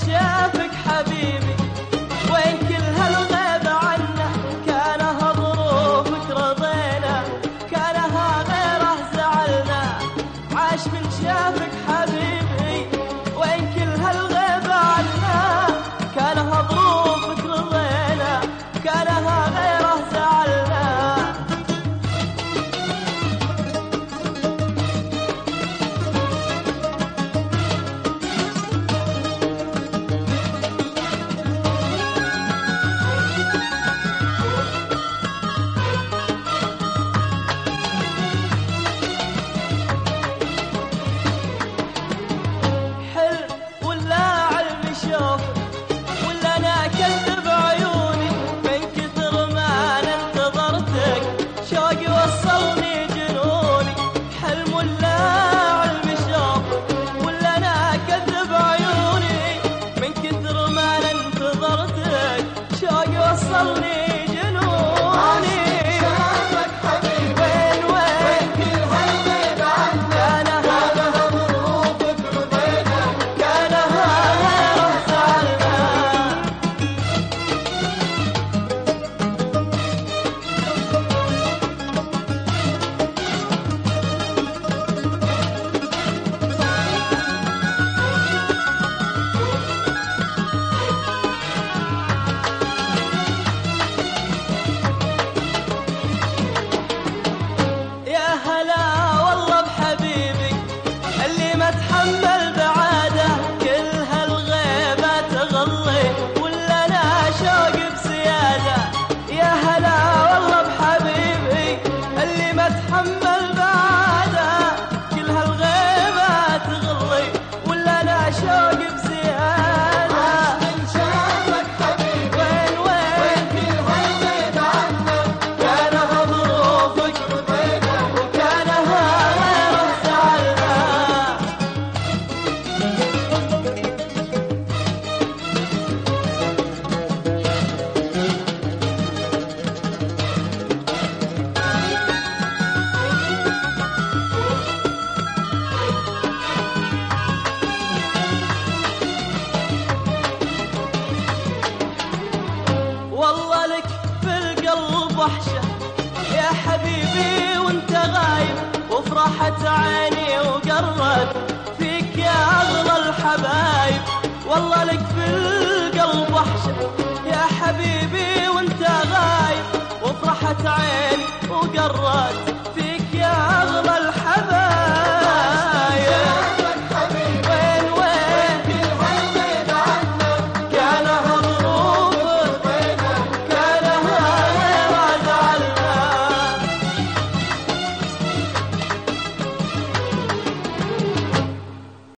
شافك حبيبي وين كل هالغيب عنا، كانها ظروفك رضينا كانها غيره زعلنا. عاش من شافك حبيبي وين كل هالغيب عنا، كانها ظروفك رضينا كانها غيره زعلنا. وصلني جنوني شافك حبيبي وين كل هالغيب عنا، كانها ظروفك رضينا كانها غيره زعلنا. تحمل بعاده كل هالغيبة تغلي ولا انا شوق بزياده. يا هلا والله بحبيبي اللي ما تحمل بعاده كل هالغيبة تغلي ولا انا شوق بزياده. من شافك حبيبي وين كل هالغيب عنا، كانها ظروفك رضينا وكانها غيره زعلنا. والله لك في القلب وحشة يا حبيبي وانت غايب، وفرحت عيني وقرت فيك يا أغلى الحبايب. والله لك في القلب وحشة يا حبيبي وانت غايب، وفرحت عيني وقرت